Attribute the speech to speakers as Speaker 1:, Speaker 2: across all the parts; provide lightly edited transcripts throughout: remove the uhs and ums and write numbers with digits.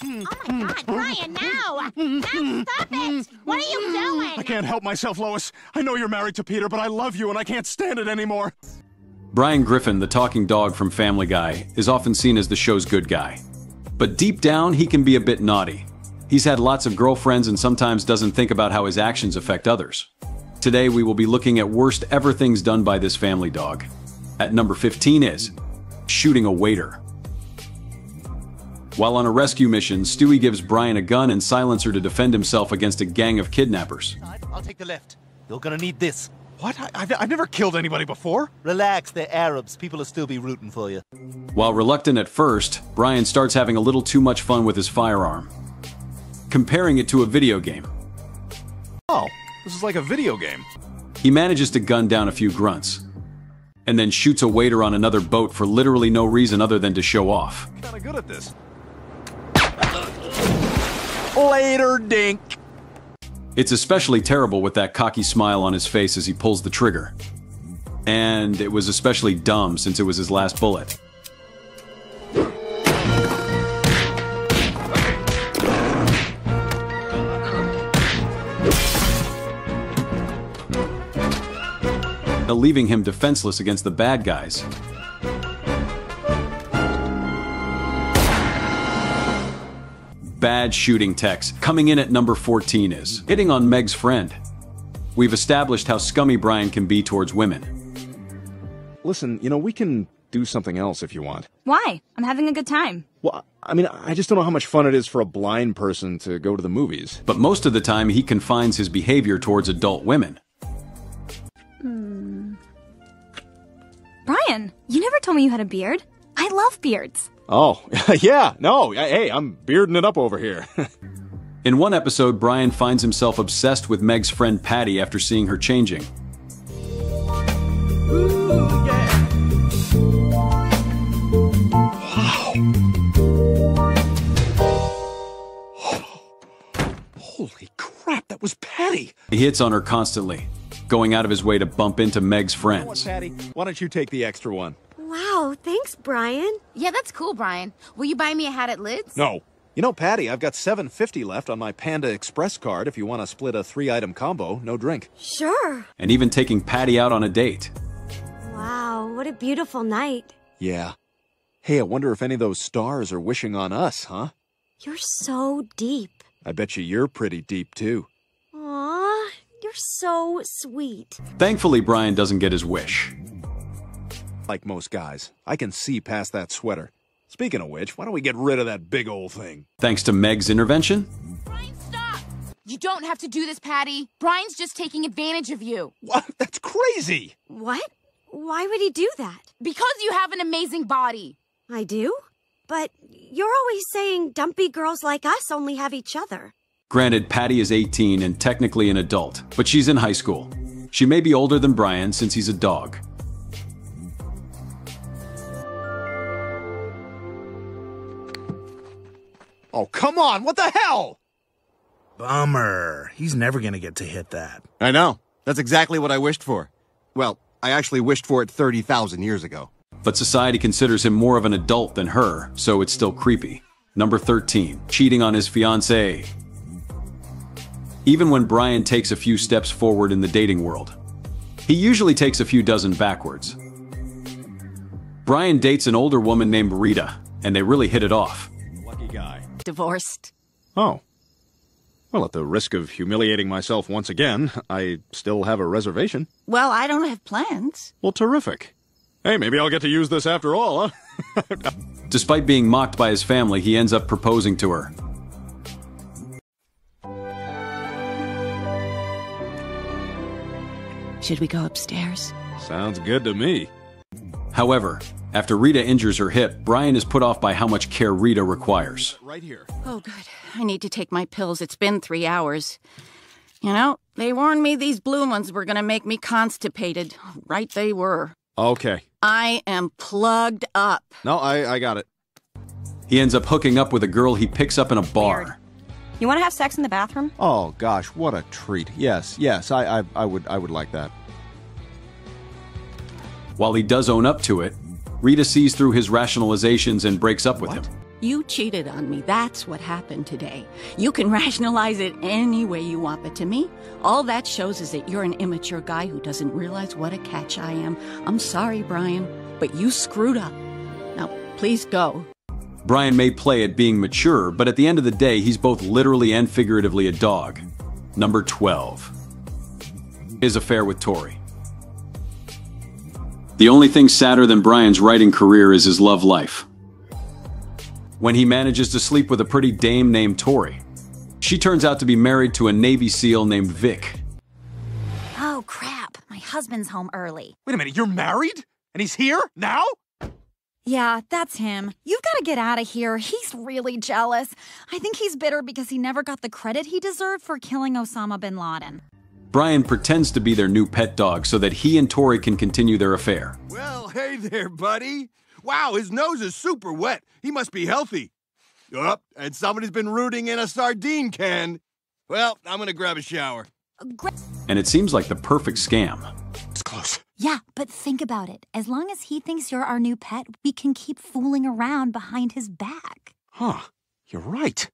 Speaker 1: Oh my God, Brian, no! No, stop it! What are you doing?
Speaker 2: I can't help myself, Lois. I know you're married to Peter, but I love you and I can't stand it anymore.
Speaker 3: Brian Griffin, the talking dog from Family Guy, is often seen as the show's good guy. But deep down, he can be a bit naughty. He's had lots of girlfriends and sometimes doesn't think about how his actions affect others. Today, we will be looking at worst ever things done by this family dog. At number 15 is shooting a waiter. While on a rescue mission, Stewie gives Brian a gun and silencer to defend himself against a gang of kidnappers.
Speaker 4: I'll take the left. You're gonna need this.
Speaker 2: What? I've never killed anybody before.
Speaker 4: Relax, they're Arabs. People will still be rooting for you.
Speaker 3: While reluctant at first, Brian starts having a little too much fun with his firearm, comparing it to a video game.
Speaker 2: Oh, this is like a video game.
Speaker 3: He manages to gun down a few grunts, and then shoots a waiter on another boat for literally no reason other than to show off.
Speaker 2: Kinda good at this. Later, dink.
Speaker 3: It's especially terrible with that cocky smile on his face as he pulls the trigger. And it was especially dumb since it was his last bullet. Leaving him defenseless against the bad guys. Bad shooting text. Coming in at number 14 is hitting on Meg's friend. We've established how scummy Brian can be towards women.
Speaker 2: Listen, you know, we can do something else if you want.
Speaker 5: Why? I'm having a good time.
Speaker 2: Well, I mean, I just don't know how much fun it is for a blind person to go to the movies.
Speaker 3: But most of the time, he confines his behavior towards adult women.
Speaker 5: Brian, you never told me you had a beard. I love beards.
Speaker 2: Oh, yeah, no, hey, I'm bearding it up over here.
Speaker 3: In one episode, Brian finds himself obsessed with Meg's friend Patty after seeing her changing.
Speaker 2: Ooh, yeah. Wow. Holy crap, that was Patty.
Speaker 3: He hits on her constantly, going out of his way to bump into Meg's friends.
Speaker 2: Patty, why don't you take the extra one?
Speaker 6: Wow, thanks, Brian.
Speaker 1: Yeah, that's cool, Brian. Will you buy me a hat at Lids?
Speaker 2: No. You know, Patty, I've got $7.50 left on my Panda Express card if you want to split a 3-item combo, no drink.
Speaker 6: Sure.
Speaker 3: And even taking Patty out on a date.
Speaker 6: Wow, what a beautiful night.
Speaker 2: Yeah. Hey, I wonder if any of those stars are wishing on us, huh?
Speaker 6: You're so deep.
Speaker 2: I bet you're pretty deep, too.
Speaker 6: Aw, you're so sweet.
Speaker 3: Thankfully, Brian doesn't get his wish.
Speaker 2: Like most guys, I can see past that sweater. Speaking of which, why don't we get rid of that big old thing?
Speaker 3: Thanks to Meg's intervention?
Speaker 1: Brian, stop! You don't have to do this, Patty. Brian's just taking advantage of you.
Speaker 2: What? That's crazy!
Speaker 6: What? Why would he do that?
Speaker 1: Because you have an amazing body.
Speaker 6: I do? But you're always saying dumpy girls like us only have each other.
Speaker 3: Granted, Patty is 18 and technically an adult, but she's in high school. She may be older than Brian since he's a dog.
Speaker 2: Oh, come on! What the hell?
Speaker 7: Bummer. He's never gonna get to hit that.
Speaker 8: I know. That's exactly what I wished for. Well, I actually wished for it 30,000 years ago.
Speaker 3: But society considers him more of an adult than her, so it's still creepy. Number 13, cheating on his fiancée. Even when Brian takes a few steps forward in the dating world, he usually takes a few dozen backwards. Brian dates an older woman named Rita, and they really hit it off.
Speaker 2: Lucky guy.
Speaker 1: Divorced.
Speaker 2: Oh. Well, at the risk of humiliating myself once again, I still have a reservation.
Speaker 1: Well, I don't have plans.
Speaker 2: Well, terrific. Hey, maybe I'll get to use this after all, huh?
Speaker 3: Despite being mocked by his family, he ends up proposing to her.
Speaker 1: Should we go upstairs?
Speaker 2: Sounds good to me.
Speaker 3: However, after Rita injures her hip, Brian is put off by how much care Rita requires.
Speaker 2: Right here.
Speaker 1: Oh, good. I need to take my pills. It's been 3 hours. You know, they warned me these blue ones were going to make me constipated. Right they were.
Speaker 2: Okay.
Speaker 1: I am plugged up.
Speaker 2: No, I got it.
Speaker 3: He ends up hooking up with a girl he picks up in a bar.
Speaker 5: Weird. You want to have sex in the bathroom?
Speaker 2: Oh, gosh, what a treat. Yes, I would like that.
Speaker 3: While he does own up to it, Rita sees through his rationalizations and breaks up with him.
Speaker 1: You cheated on me. That's what happened today. You can rationalize it any way you want, but to me, all that shows is that you're an immature guy who doesn't realize what a catch I am. I'm sorry, Brian, but you screwed up. Now, please go.
Speaker 3: Brian may play at being mature, but at the end of the day, he's both literally and figuratively a dog. Number 12. His affair with Tori. The only thing sadder than Brian's writing career is his love life. When he manages to sleep with a pretty dame named Tori. She turns out to be married to a Navy SEAL named Vic.
Speaker 5: Oh, crap. My husband's home early.
Speaker 2: Wait a minute, you're married? And he's here? Now?
Speaker 5: Yeah, that's him. You've got to get out of here. He's really jealous. I think he's bitter because he never got the credit he deserved for killing Osama bin Laden.
Speaker 3: Brian pretends to be their new pet dog so that he and Tori can continue their affair.
Speaker 8: Well, hey there, buddy. Wow, his nose is super wet. He must be healthy. Yup, and somebody's been rooting in a sardine can. Well, I'm gonna grab a shower.
Speaker 3: And it seems like the perfect scam.
Speaker 2: It's close.
Speaker 5: Yeah, but think about it. As long as he thinks you're our new pet, we can keep fooling around behind his back.
Speaker 2: Huh, you're right.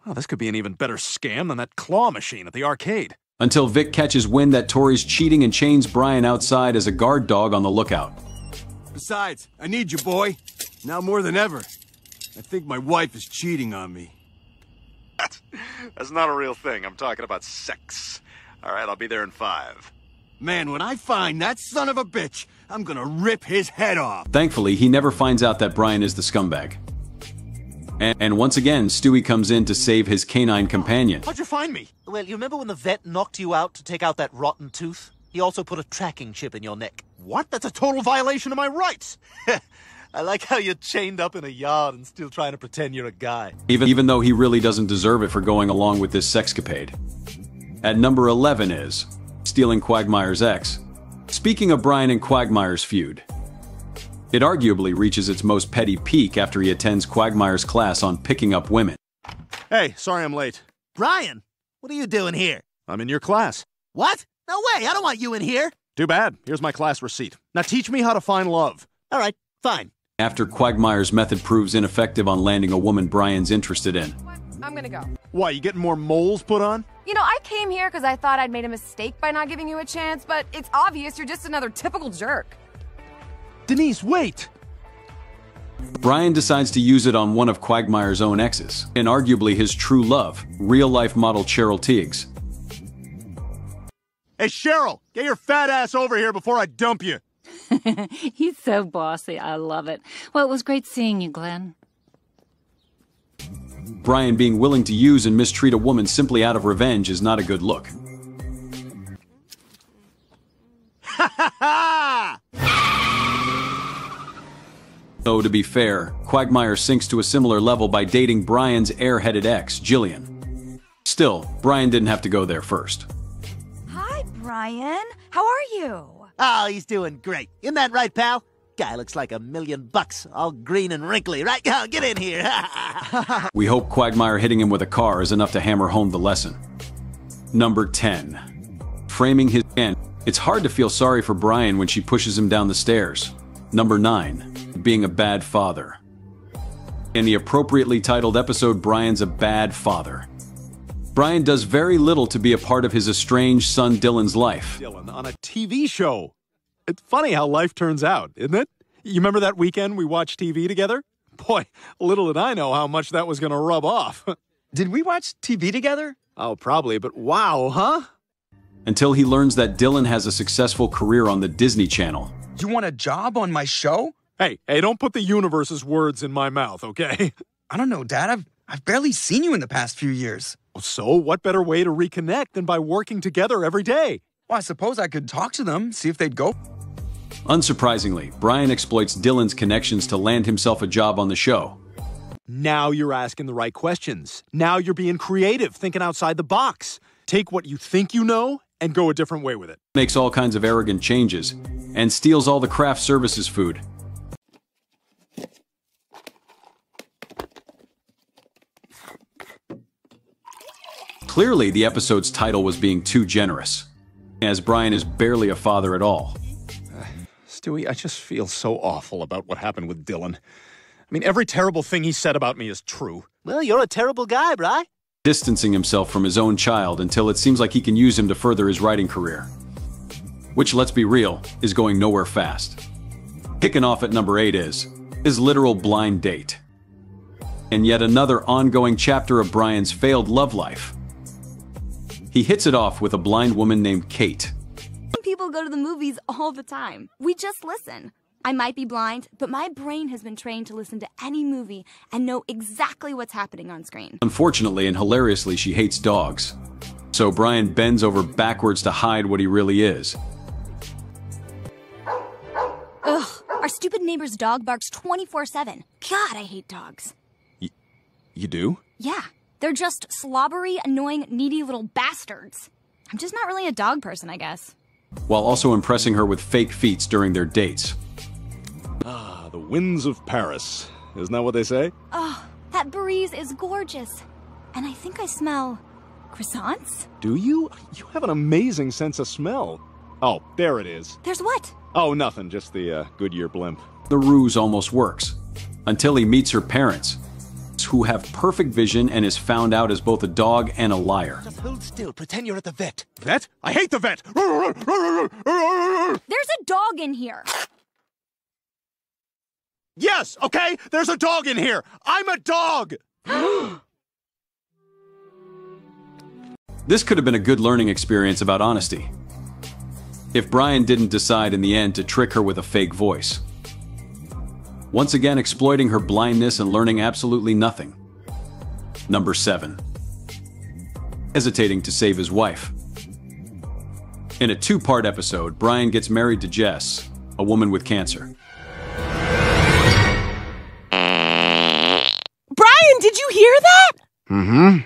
Speaker 2: Well, this could be an even better scam than that claw machine at the arcade.
Speaker 3: Until Vic catches wind that Tori's cheating and chains Brian outside as a guard dog on the lookout.
Speaker 8: Besides, I need you, boy. Now more than ever. I think my wife is cheating on me.
Speaker 2: That's not a real thing. I'm talking about sex. All right, I'll be there in 5.
Speaker 8: Man, when I find that son of a bitch, I'm gonna rip his head off.
Speaker 3: Thankfully, he never finds out that Brian is the scumbag. And once again, Stewie comes in to save his canine companion.
Speaker 2: How'd you find me?
Speaker 4: Well, you remember when the vet knocked you out to take out that rotten tooth? He also put a tracking chip in your neck.
Speaker 2: What? That's a total violation of my rights.
Speaker 4: I like how you're chained up in a yard and still trying to pretend you're a guy.
Speaker 3: Even though he really doesn't deserve it for going along with this sexcapade. At number 11 is stealing Quagmire's ex. Speaking of Brian and Quagmire's feud, it arguably reaches its most petty peak after he attends Quagmire's class on picking up women.
Speaker 2: Hey, sorry I'm late.
Speaker 4: Brian, what are you doing here?
Speaker 2: I'm in your class.
Speaker 4: What? No way, I don't want you in here.
Speaker 2: Too bad. Here's my class receipt. Now teach me how to find love.
Speaker 4: All right, fine.
Speaker 3: After Quagmire's method proves ineffective on landing a woman Brian's interested in.
Speaker 9: I'm gonna go.
Speaker 2: Why, you getting more moles put on?
Speaker 9: You know, I came here because I thought I'd made a mistake by not giving you a chance, but it's obvious you're just another typical jerk.
Speaker 2: Denise, wait!
Speaker 3: Brian decides to use it on one of Quagmire's own exes, and arguably his true love, real-life model Cheryl Teagues.
Speaker 2: Hey, Cheryl, get your fat ass over here before I dump you.
Speaker 10: He's so bossy. I love it. Well, it was great seeing you, Glenn.
Speaker 3: Brian being willing to use and mistreat a woman simply out of revenge is not a good look. Though, to be fair, Quagmire sinks to a similar level by dating Brian's airheaded ex, Jillian. Still, Brian didn't have to go there first.
Speaker 5: Hi, Brian. How are you?
Speaker 4: Oh, he's doing great. Isn't that right, pal? Guy looks like $1 million, all green and wrinkly, right? Oh, get in here.
Speaker 3: We hope Quagmire hitting him with a car is enough to hammer home the lesson. Number 10. Framing his end. It's hard to feel sorry for Brian when she pushes him down the stairs. Number 9. Being a bad father. In the appropriately titled episode, Brian's a bad father. Brian does very little to be a part of his estranged son Dylan's life.
Speaker 2: Dylan on a TV show. It's funny how life turns out, isn't it? You remember that weekend we watched TV together? Boy, little did I know how much that was going to rub off.
Speaker 11: Did we watch TV together?
Speaker 2: Oh, probably, but wow, huh?
Speaker 3: Until he learns that Dylan has a successful career on the Disney Channel.
Speaker 11: You want a job on my show?
Speaker 2: Hey, don't put the universe's words in my mouth, okay?
Speaker 11: I don't know, Dad. I've barely seen you in the past few years.
Speaker 2: So, what better way to reconnect than by working together every day?
Speaker 11: Well, I suppose I could talk to them, see if they'd go.
Speaker 3: Unsurprisingly, Brian exploits Dylan's connections to land himself a job on the show.
Speaker 2: Now you're asking the right questions. Now you're being creative, thinking outside the box. Take what you think you know and go a different way with it.
Speaker 3: Makes all kinds of arrogant changes and steals all the craft services food. Clearly, the episode's title was being too generous, as Brian is barely a father at all.
Speaker 2: Stewie, I just feel so awful about what happened with Dylan. mean, every terrible thing he said about me is true.
Speaker 4: Well, you're a terrible guy, Bri.
Speaker 3: Distancing himself from his own child until it seems like he can use him to further his writing career. Which, let's be real, is going nowhere fast. Kicking off at number 8 is his literal blind date. And yet another ongoing chapter of Brian's failed love life. He hits it off with a blind woman named Kate.
Speaker 12: People go to the movies all the time. We just listen. I might be blind, but my brain has been trained to listen to any movie and know exactly what's happening on screen.
Speaker 3: Unfortunately and hilariously, she hates dogs. So Brian bends over backwards to hide what he really is.
Speaker 12: Ugh, our stupid neighbor's dog barks 24/7. God, I hate dogs.
Speaker 2: You do?
Speaker 12: Yeah, they're just slobbery, annoying, needy little bastards. I'm just not really a dog person, I guess.
Speaker 3: While also impressing her with fake feats during their dates.
Speaker 2: Ah, the winds of Paris. Isn't that what they say?
Speaker 12: Oh, that breeze is gorgeous. And I think I smell croissants?
Speaker 2: Do you? You have an amazing sense of smell. Oh, there it is.
Speaker 12: There's what?
Speaker 2: Oh, nothing. Just the Goodyear blimp.
Speaker 3: The ruse almost works. Until he meets her parents, who have perfect vision and is found out as both a dog and a liar.
Speaker 4: Just hold still. Pretend you're at the vet.
Speaker 2: Vet? I hate the vet!
Speaker 12: There's a dog in here.
Speaker 2: Yes, okay? There's a dog in here! I'm a dog!
Speaker 3: This could have been a good learning experience about honesty. If Brian didn't decide in the end to trick her with a fake voice. Once again exploiting her blindness and learning absolutely nothing. Number 7. Hesitating to save his wife. In a 2-part episode, Brian gets married to Jess, a woman with cancer.
Speaker 13: Brian, did you hear that?
Speaker 2: Mm-hmm.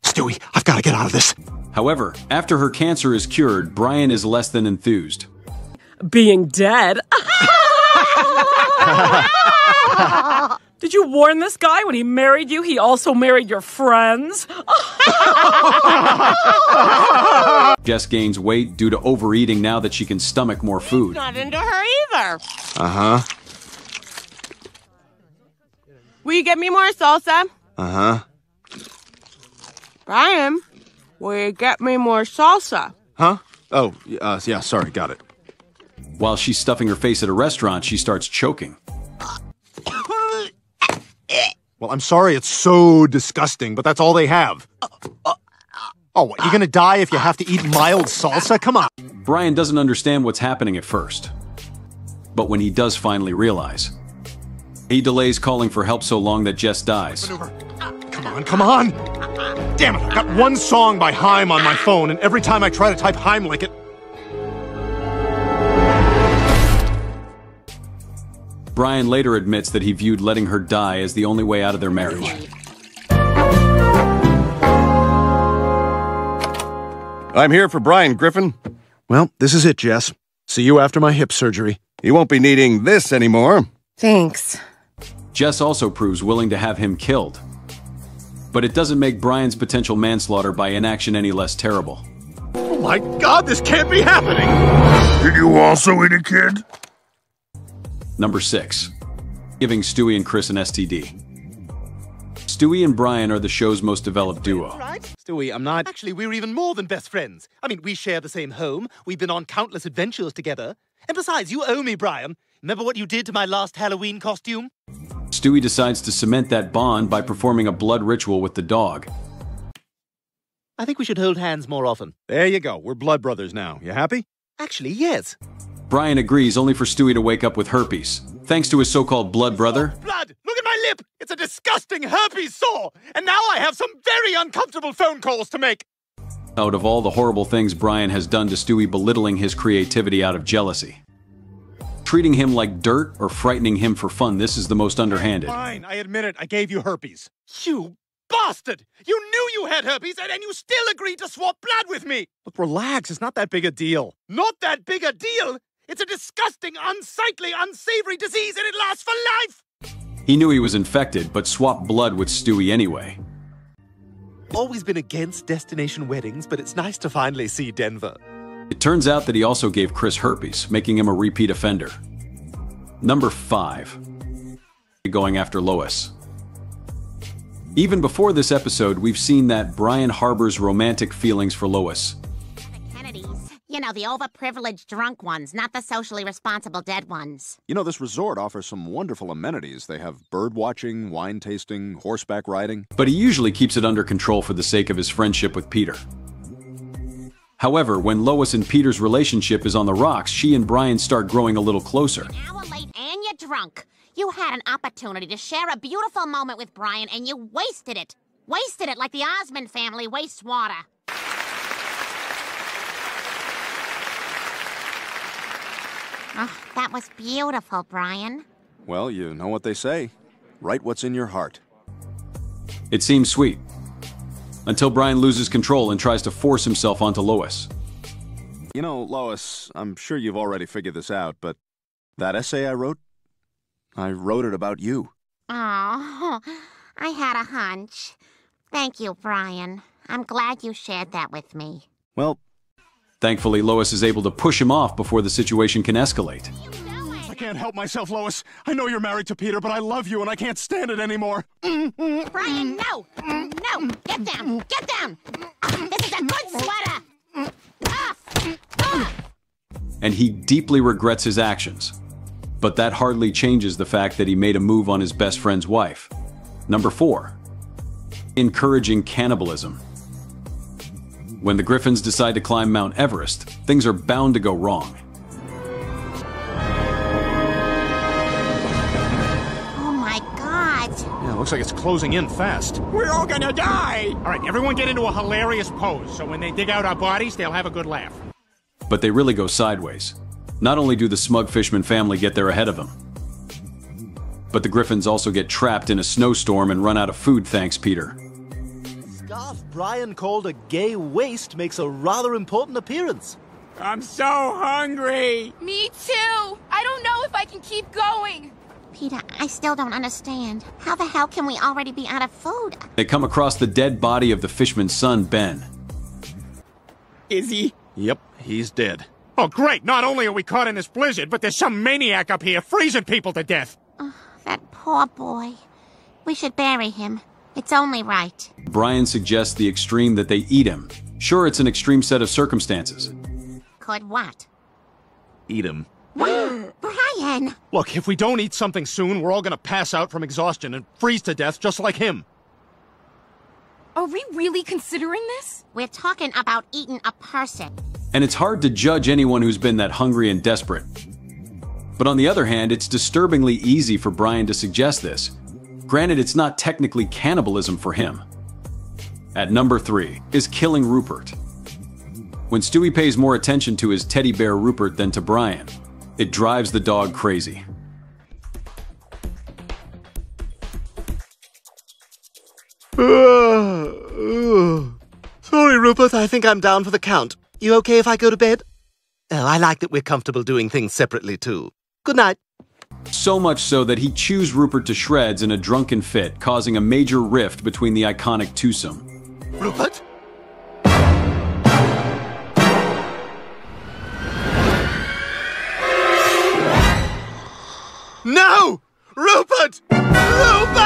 Speaker 2: Stewie, I've got to get out of this.
Speaker 3: However, after her cancer is cured, Brian is less than enthused.
Speaker 13: Being dead? Did you warn this guy when he married you he also married your friends?
Speaker 3: Jess gains weight due to overeating now that she can stomach more food.
Speaker 13: Not into her either.
Speaker 2: Uh-huh.
Speaker 13: Will you get me more salsa?
Speaker 2: Uh-huh.
Speaker 13: Brian, will you get me more salsa?
Speaker 2: Huh? Oh, yeah, sorry, got it.
Speaker 3: While she's stuffing her face at a restaurant, she starts choking.
Speaker 2: Well, I'm sorry it's so disgusting, but that's all they have. Oh, what, you gonna die if you have to eat mild salsa? Come on.
Speaker 3: Brian doesn't understand what's happening at first. But when he does finally realize, he delays calling for help so long that Jess dies.
Speaker 2: Come on, come on! Damn it, I've got one song by Haim on my phone, and every time I try to type Heimlich, it...
Speaker 3: Brian later admits that he viewed letting her die as the only way out of their marriage.
Speaker 8: I'm here for Brian, Griffin.
Speaker 2: Well, this is it, Jess. See you after my hip surgery.
Speaker 8: You won't be needing this anymore.
Speaker 13: Thanks.
Speaker 3: Jess also proves willing to have him killed. But it doesn't make Brian's potential manslaughter by inaction any less terrible.
Speaker 2: Oh my God, this can't be happening!
Speaker 7: Did you also eat a kid?
Speaker 3: Number 6. Giving Stewie and Chris an STD. Stewie and Brian are the show's most developed duo.
Speaker 4: Right? Stewie, I'm not. Actually, we're even more than best friends. I mean, we share the same home. We've been on countless adventures together. And besides, you owe me, Brian. Remember what you did to my last Halloween costume?
Speaker 3: Stewie decides to cement that bond by performing a blood ritual with the dog.
Speaker 4: I think we should hold hands more often.
Speaker 2: There you go. We're blood brothers now. You happy?
Speaker 4: Actually, yes.
Speaker 3: Brian agrees only for Stewie to wake up with herpes, thanks to his so-called blood brother.
Speaker 2: Blood! Look at my lip! It's a disgusting herpes sore! And now I have some very uncomfortable phone calls to make!
Speaker 3: Out of all the horrible things Brian has done to Stewie, belittling his creativity out of jealousy. Treating him like dirt or frightening him for fun, this is the most underhanded.
Speaker 2: Fine, I admit it. I gave you herpes. You bastard! You knew you had herpes and you still agreed to swap blood with me! Look, relax. It's not that big a deal. Not that big a deal? It's a disgusting, unsightly, unsavory disease and it lasts for life!
Speaker 3: He knew he was infected, but swapped blood with Stewie anyway.
Speaker 4: Always been against destination weddings, but it's nice to finally see Denver.
Speaker 3: It turns out that he also gave Chris herpes, making him a repeat offender. Number 5. going after Lois. Even before this episode, we've seen that Brian harbors romantic feelings for Lois.
Speaker 14: You know, the overprivileged drunk ones, not the socially responsible dead ones.
Speaker 15: You know, this resort offers some wonderful amenities. They have bird watching, wine tasting, horseback riding.
Speaker 3: But he usually keeps it under control for the sake of his friendship with Peter. However, when Lois and Peter's relationship is on the rocks, she and Brian start growing a little closer.
Speaker 14: An hour late and you're drunk. You had an opportunity to share a beautiful moment with Brian and you wasted it. Wasted it like the Osmond family wastes water. Oh, that was beautiful, Brian.
Speaker 15: Well, you know what they say. Write what's in your heart.
Speaker 3: It seems sweet. Until Brian loses control and tries to force himself onto Lois.
Speaker 15: You know, Lois, I'm sure you've already figured this out, but that essay I wrote it about you.
Speaker 14: Oh, I had a hunch. Thank you, Brian. I'm glad you shared that with me.
Speaker 15: Well,
Speaker 3: thankfully, Lois is able to push him off before the situation can escalate.
Speaker 2: I can't help myself, Lois. I know you're married to Peter, but I love you and I can't stand it anymore.
Speaker 14: Brian, no! No! Get down! Get down! This is a good sweater!
Speaker 3: And he deeply regrets his actions. But that hardly changes the fact that he made a move on his best friend's wife. Number 4. Encouraging cannibalism. When the Griffins decide to climb Mount Everest, things are bound to go wrong.
Speaker 14: Oh my God!
Speaker 2: Yeah, looks like it's closing in fast.
Speaker 16: We're all gonna die!
Speaker 2: All right, everyone get into a hilarious pose, so when they dig out our bodies, they'll have a good laugh.
Speaker 3: But they really go sideways. Not only do the smug Fishman family get there ahead of them, but the Griffins also get trapped in a snowstorm and run out of food, thanks Peter.
Speaker 17: Scarf Brian called a gay waste makes a rather important appearance.
Speaker 16: I'm so hungry!
Speaker 9: Me too! I don't know if I can keep going!
Speaker 14: Peter, I still don't understand. How the hell can we already be out of food?
Speaker 3: They come across the dead body of the Fishman's son, Ben.
Speaker 16: Is he?
Speaker 2: Yep, he's dead. Oh, great! Not only are we caught in this blizzard, but there's some maniac up here freezing people to death.
Speaker 14: Oh, that poor boy. We should bury him. It's only right.
Speaker 3: Brian suggests the extreme that they eat him. Sure, it's an extreme set of circumstances.
Speaker 14: Could what?
Speaker 2: Eat him.
Speaker 14: Brian!
Speaker 2: Look, if we don't eat something soon, we're all gonna pass out from exhaustion and freeze to death just like him.
Speaker 9: Are we really considering this?
Speaker 14: We're talking about eating a person.
Speaker 3: And it's hard to judge anyone who's been that hungry and desperate. But on the other hand, it's disturbingly easy for Brian to suggest this. Granted, it's not technically cannibalism for him. At number 3 is killing Rupert. When Stewie pays more attention to his teddy bear Rupert than to Brian, it drives the dog crazy.
Speaker 17: Sorry, Rupert, I think I'm down for the count. You okay if I go to bed? Oh, I like that we're comfortable doing things separately, too. Good night.
Speaker 3: So much so that he chews Rupert to shreds in a drunken fit, causing a major rift between the iconic twosome.
Speaker 17: Rupert? No! Rupert! Rupert!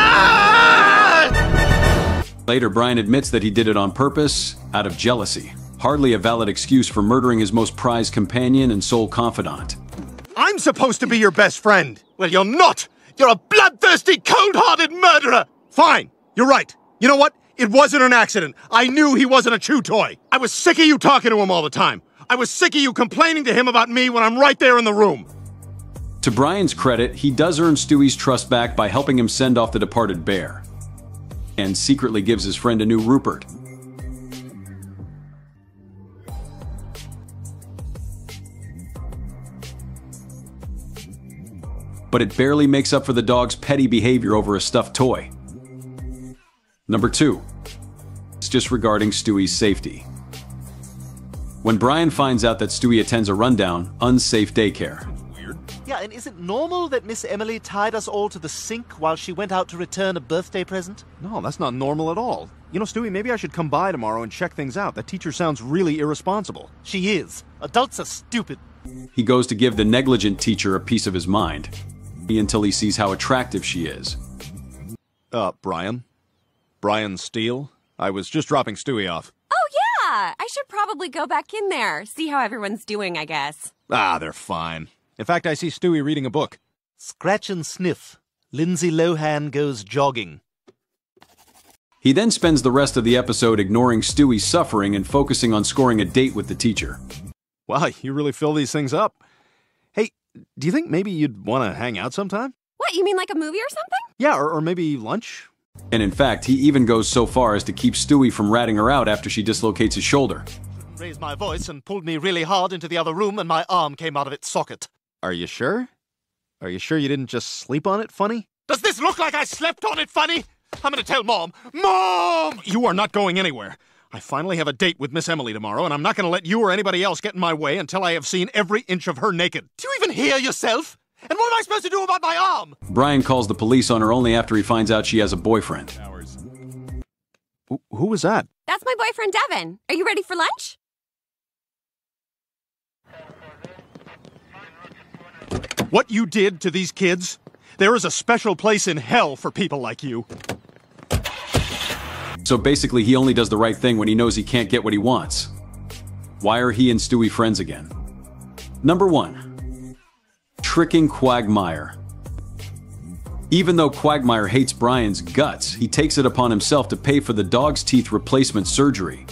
Speaker 3: Later, Brian admits that he did it on purpose, out of jealousy. Hardly a valid excuse for murdering his most prized companion and sole confidant.
Speaker 2: I'm supposed to be your best friend. Well, you're not. You're a bloodthirsty, cold-hearted murderer. Fine. You're right. You know what? It wasn't an accident. I knew he wasn't a chew toy. I was sick of you talking to him all the time. I was sick of you complaining to him about me when I'm right there in the room.
Speaker 3: To Brian's credit, he does earn Stewie's trust back by helping him send off the departed bear, and secretly gives his friend a new Rupert. But it barely makes up for the dog's petty behavior over a stuffed toy. Number 2. It's just regarding Stewie's safety. When Brian finds out that Stewie attends a rundown, unsafe daycare.
Speaker 17: Yeah, and is it normal that Miss Emily tied us all to the sink while she went out to return a birthday present?
Speaker 15: No, that's not normal at all. You know, Stewie, maybe I should come by tomorrow and check things out. That teacher sounds really irresponsible.
Speaker 17: She is. Adults are stupid.
Speaker 3: He goes to give the negligent teacher a piece of his mind. until he sees how attractive she is.
Speaker 15: Brian? Brian Steele? I was just dropping Stewie off.
Speaker 18: Oh, yeah! I should probably go back in there, see how everyone's doing, I guess.
Speaker 15: Ah, they're fine. In fact, I see Stewie reading a book.
Speaker 17: Scratch and sniff. Lindsay Lohan goes jogging.
Speaker 3: He then spends the rest of the episode ignoring Stewie's suffering and focusing on scoring a date with the teacher.
Speaker 15: Wow, you really fill these things up. Hey, do you think maybe you'd want to hang out sometime?
Speaker 18: What, you mean like a movie or something?
Speaker 15: Yeah, or maybe lunch?
Speaker 3: And in fact, he even goes so far as to keep Stewie from ratting her out after she dislocates his shoulder.
Speaker 17: Raised my voice and pulled me really hard into the other room, and my arm came out of its socket.
Speaker 15: Are you sure? Are you sure you didn't just sleep on it, funny?
Speaker 2: Does this look like I slept on it, funny? I'm gonna tell Mom. Mom!
Speaker 15: You are not going anywhere. I finally have a date with Miss Emily tomorrow, and I'm not gonna let you or anybody else get in my way until I have seen every inch of her naked.
Speaker 2: Do you even hear yourself? And what am I supposed to do about my arm?
Speaker 3: Brian calls the police on her only after he finds out she has a boyfriend.
Speaker 15: Who was that?
Speaker 18: That's my boyfriend, Devin. Are you ready for lunch?
Speaker 2: What you did to these kids? There is a special place in hell for people like you.
Speaker 3: So basically, he only does the right thing when he knows he can't get what he wants. Why are he and Stewie friends again? Number 1. Tricking Quagmire. Even though Quagmire hates Brian's guts, he takes it upon himself to pay for the dog's teeth replacement surgery.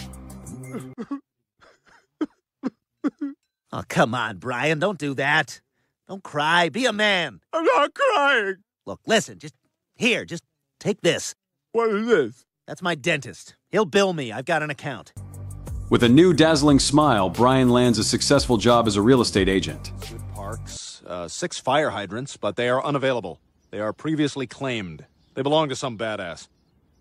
Speaker 17: Oh, come on, Brian, don't do that. Don't cry, be a man.
Speaker 16: I'm not crying.
Speaker 17: Look, listen, just take this.
Speaker 16: What is this?
Speaker 17: That's my dentist. He'll bill me, I've got an account.
Speaker 3: With a new dazzling smile, Brian lands a successful job as a real estate agent.
Speaker 15: Good parks, 6 fire hydrants, but they are unavailable. They are previously claimed. They belong to some badass.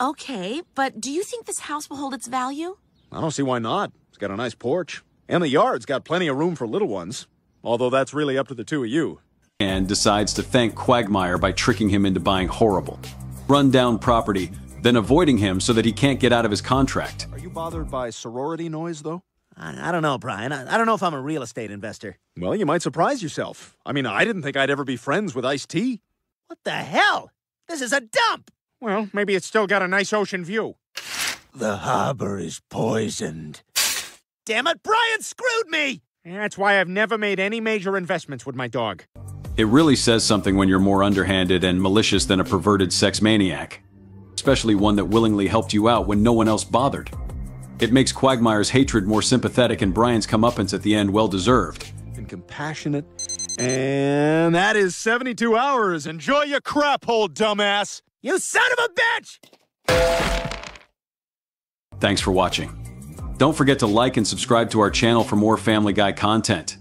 Speaker 18: Okay, but do you think this house will hold its value?
Speaker 15: I don't see why not. It's got a nice porch. And the yard's got plenty of room for little ones. Although that's really up to the two of you.
Speaker 3: And decides to thank Quagmire by tricking him into buying horrible, run-down property, then avoiding him so that he can't get out of his contract.
Speaker 15: Are you bothered by sorority noise, though?
Speaker 17: I don't know, Brian. I don't know if I'm a real estate investor.
Speaker 15: Well, you might surprise yourself. I mean, I didn't think I'd ever be friends with Ice-T.
Speaker 17: What the hell? This is a dump!
Speaker 16: Well, maybe it's still got a nice ocean view.
Speaker 17: The harbor is poisoned. Damn it, Brian screwed me!
Speaker 16: That's why I've never made any major investments with my dog.
Speaker 3: It really says something when you're more underhanded and malicious than a perverted sex maniac. Especially one that willingly helped you out when no one else bothered. It makes Quagmire's hatred more sympathetic and Brian's comeuppance at the end well-deserved.
Speaker 15: And compassionate. And that is 72 hours. Enjoy your crap hole, dumbass!
Speaker 17: You son of a bitch!
Speaker 3: Thanks for watching. Don't forget to like and subscribe to our channel for more Family Guy content.